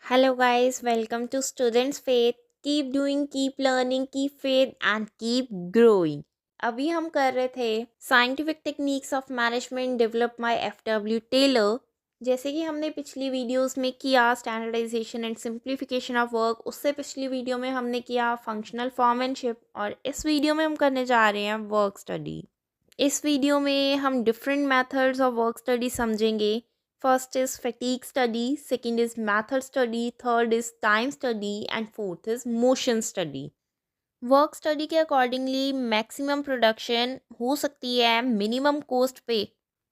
Hello, guys. Welcome to Students Faith. Keep doing, keep learning, keep faith and keep growing. अभी हम कर रहे थे scientific techniques of management develop by F Taylor. जैसे कि हमने पिछली वीडियोस में किया standardisation and simplification of work, उससे पिछली वीडियो में हमने किया फंक्शनल फॉर्मैनशिप और इस वीडियो में हम करने जा रहे हैं वर्क स्टडी। इस वीडियो में हम different methods of work study समझेंगे। First is fatigue study, second is method study, third is time study and fourth is motion study. Work study के अकॉर्डिंगली मैक्सिमम प्रोडक्शन हो सकती है मिनिमम कॉस्ट पे,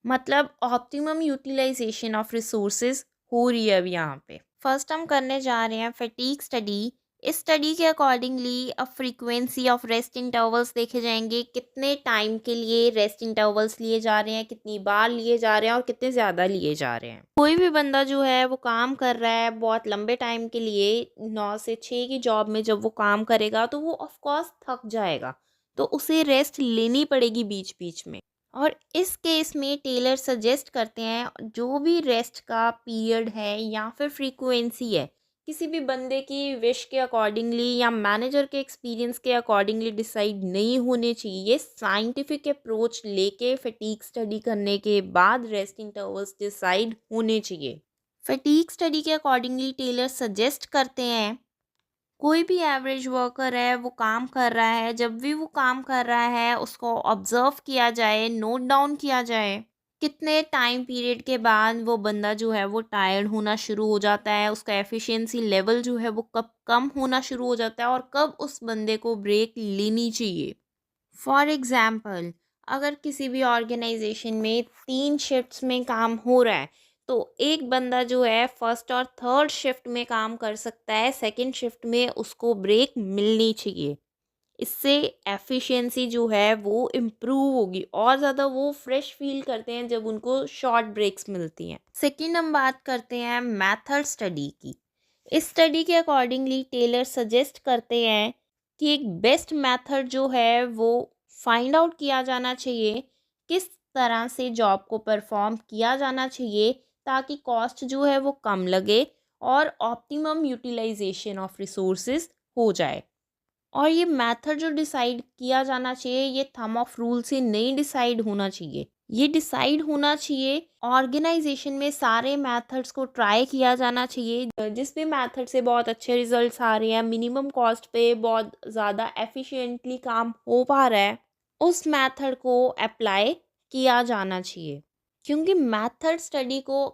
मतलब ऑप्टिमम यूटिलाइजेशन ऑफ रिसोर्सेज हो रही है अब यहाँ पे। फर्स्ट हम करने जा रहे हैं फैटीग स्टडी। इस स्टडी के अकॉर्डिंगली अब फ्रीक्वेंसी ऑफ रेस्ट इंटरवल्स देखे जाएंगे, कितने टाइम के लिए रेस्ट इंटरवल्स लिए जा रहे हैं, कितनी बार लिए जा रहे हैं और कितने ज़्यादा लिए जा रहे हैं। कोई भी बंदा जो है वो काम कर रहा है बहुत लंबे टाइम के लिए, 9 से 6 की जॉब में जब वो काम करेगा तो वो ऑफ कोर्स थक जाएगा, तो उसे रेस्ट लेनी पड़ेगी बीच बीच में। और इस केस में टेलर सजेस्ट करते हैं जो भी रेस्ट का पीरियड है या फिर फ्रीक्वेंसी है, किसी भी बंदे की विश के अकॉर्डिंगली या मैनेजर के एक्सपीरियंस के अकॉर्डिंगली डिसाइड नहीं होने चाहिए। ये साइंटिफिक अप्रोच लेके फटीग स्टडी करने के बाद रेस्ट इंटरवल्स डिसाइड होने चाहिए। फटीग स्टडी के अकॉर्डिंगली टेलर सजेस्ट करते हैं कोई भी एवरेज वर्कर है वो काम कर रहा है, जब भी वो काम कर रहा है उसको ऑब्जर्व किया जाए, नोट डाउन किया जाए कितने टाइम पीरियड के बाद वो बंदा जो है वो टायर्ड होना शुरू हो जाता है, उसका एफिशिएंसी लेवल जो है वो कब कम होना शुरू हो जाता है और कब उस बंदे को ब्रेक लेनी चाहिए। फॉर एग्ज़ाम्पल, अगर किसी भी ऑर्गेनाइजेशन में 3 शिफ्ट्स में काम हो रहा है तो एक बंदा जो है फर्स्ट और थर्ड शिफ्ट में काम कर सकता है, सेकंड शिफ्ट में उसको ब्रेक मिलनी चाहिए। इससे एफिशिएंसी जो है वो इम्प्रूव होगी और ज़्यादा वो फ्रेश फील करते हैं जब उनको शॉर्ट ब्रेक्स मिलती हैं। सेकंड हम बात करते हैं मेथड स्टडी की। इस स्टडी के अकॉर्डिंगली टेलर सजेस्ट करते हैं कि एक बेस्ट मेथड जो है वो फाइंड आउट किया जाना चाहिए किस तरह से जॉब को परफॉर्म किया जाना चाहिए ताकि कॉस्ट जो है वो कम लगे और ऑप्टिमम यूटिलाइजेशन ऑफ रिसोर्सेज हो जाए। और ये मेथड जो डिसाइड किया जाना चाहिए ये थंब ऑफ रूल से नहीं डिसाइड होना चाहिए, ये डिसाइड होना चाहिए ऑर्गेनाइजेशन में सारे मेथड्स को ट्राई किया जाना चाहिए। जिस भी मेथड से बहुत अच्छे रिजल्ट्स आ रहे हैं, मिनिमम कॉस्ट पे बहुत ज़्यादा एफिशिएंटली काम हो पा रहा है, उस मेथड को अप्लाई किया जाना चाहिए। क्योंकि मेथड स्टडी को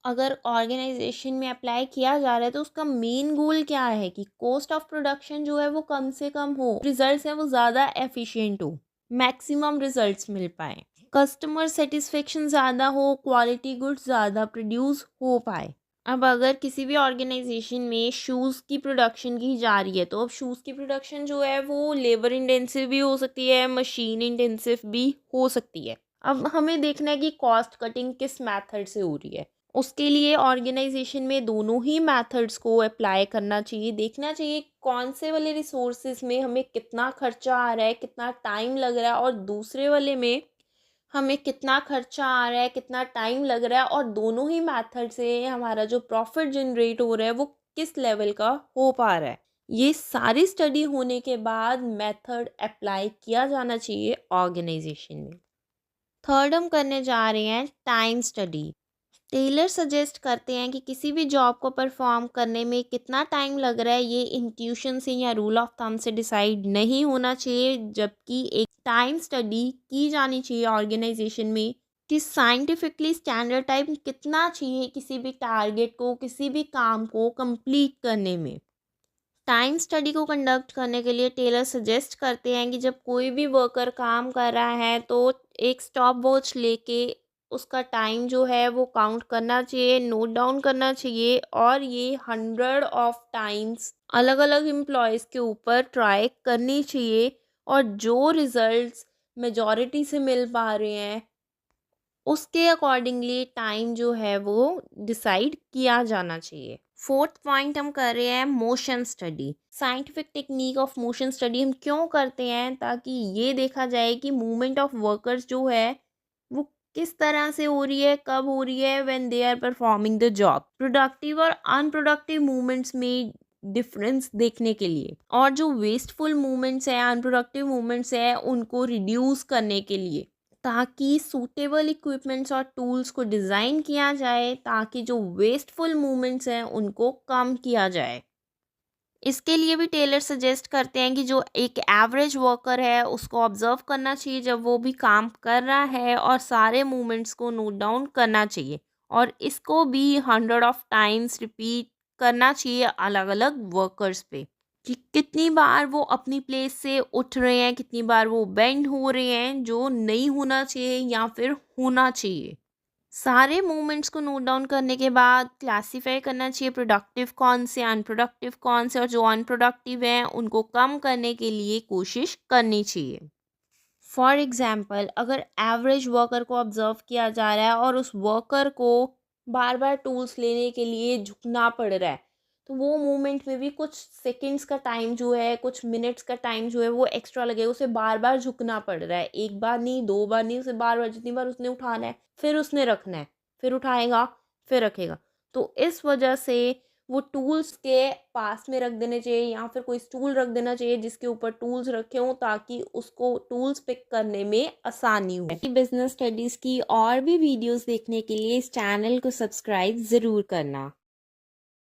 अगर ऑर्गेनाइजेशन में अप्लाई किया जा रहा है तो उसका मेन गोल क्या है कि कॉस्ट ऑफ प्रोडक्शन जो है वो कम से कम हो, रिजल्ट्स हैं वो ज़्यादा एफिशिएंट हो, मैक्सिमम रिजल्ट्स मिल पाए, कस्टमर सेटिस्फेक्शन ज़्यादा हो, क्वालिटी गुड्स ज़्यादा प्रोड्यूस हो पाए। अब अगर किसी भी ऑर्गेनाइजेशन में शूज़ की प्रोडक्शन की जा रही है तो अब शूज़ की प्रोडक्शन जो है वो लेबर इंटेंसिव भी हो सकती है, मशीन इंटेंसिव भी हो सकती है। अब हमें देखना है कि कॉस्ट कटिंग किस मेथड से हो रही है, उसके लिए ऑर्गेनाइजेशन में दोनों ही मेथड्स को अप्लाई करना चाहिए। देखना चाहिए कौन से वाले रिसोर्सेज में हमें कितना खर्चा आ रहा है, कितना टाइम लग रहा है, और दूसरे वाले में हमें कितना खर्चा आ रहा है, कितना टाइम लग रहा है, और दोनों ही मेथड से हमारा जो प्रॉफिट जनरेट हो रहा है वो किस लेवल का हो पा रहा है। ये सारी स्टडी होने के बाद मेथड अप्लाई किया जाना चाहिए ऑर्गेनाइजेशन में। थर्ड हम करने जा रहे हैं टाइम स्टडी। टेलर सजेस्ट करते हैं कि किसी भी जॉब को परफॉर्म करने में कितना टाइम लग रहा है ये इंट्यूशन से या रूल ऑफ थंब से डिसाइड नहीं होना चाहिए, जबकि एक टाइम स्टडी की जानी चाहिए ऑर्गेनाइजेशन में कि साइंटिफिकली स्टैंडर्ड टाइम कितना चाहिए किसी भी टारगेट को, किसी भी काम को कंप्लीट करने में। टाइम स्टडी को कंडक्ट करने के लिए टेलर सजेस्ट करते हैं कि जब कोई भी वर्कर काम कर रहा है तो एक स्टॉप वॉच लेके उसका टाइम जो है वो काउंट करना चाहिए, नोट डाउन करना चाहिए, और ये 100 ऑफ टाइम्स अलग अलग एम्प्लॉयज़ के ऊपर ट्राई करनी चाहिए, और जो रिजल्ट्स मेजॉरिटी से मिल पा रहे हैं उसके अकॉर्डिंगली टाइम जो है वो डिसाइड किया जाना चाहिए। फोर्थ पॉइंट हम कर रहे हैं motion study. Scientific technique of motion study हम क्यों करते हैं, ताकि ये देखा जाए कि मूवमेंट ऑफ वर्कर्स जो है वो किस तरह से हो रही है, कब हो रही है, when they are performing the job. Productive और अनप्रोडक्टिव मूवमेंट्स में डिफरेंस देखने के लिए, और जो वेस्टफुल मूवमेंट्स है, अनप्रोडक्टिव मूवमेंट्स है, उनको रिड्यूस करने के लिए, ताकि सूटेबल इक्विपमेंट्स और टूल्स को डिज़ाइन किया जाए, ताकि जो वेस्टफुल मूवमेंट्स हैं उनको कम किया जाए। इसके लिए भी टेलर सजेस्ट करते हैं कि जो एक एवरेज वर्कर है उसको ऑब्जर्व करना चाहिए जब वो भी काम कर रहा है, और सारे मूवमेंट्स को नोट डाउन करना चाहिए, और इसको भी 100 टाइम्स रिपीट करना चाहिए अलग अलग वर्कर्स पे, कि कितनी बार वो अपनी प्लेस से उठ रहे हैं, कितनी बार वो बेंड हो रहे हैं, जो नहीं होना चाहिए या फिर होना चाहिए। सारे मूवमेंट्स को नोट डाउन करने के बाद क्लासीफाई करना चाहिए प्रोडक्टिव कौन से, अनप्रोडक्टिव कौन से, और जो अनप्रोडक्टिव हैं उनको कम करने के लिए कोशिश करनी चाहिए। फॉर एग्जाम्पल, अगर एवरेज वर्कर को ऑब्जर्व किया जा रहा है और उस वर्कर को बार बार टूल्स लेने के लिए झुकना पड़ रहा है, तो वो मूवमेंट में भी कुछ सेकंड्स का टाइम जो है, कुछ मिनट्स का टाइम जो है वो एक्स्ट्रा लगेगा। उसे बार बार झुकना पड़ रहा है, एक बार नहीं, दो बार नहीं, उसे बार बार, जितनी बार उसने उठाना है फिर उसने रखना है, फिर उठाएगा फिर रखेगा। तो इस वजह से वो टूल्स के पास में रख देने चाहिए, या फिर कोई स्टूल रख देना चाहिए जिसके ऊपर टूल्स रखे हों, ताकि उसको टूल्स पिक करने में आसानी हो। बिजनेस स्टडीज़ की और भी वीडियोस देखने के लिए इस चैनल को सब्सक्राइब ज़रूर करना।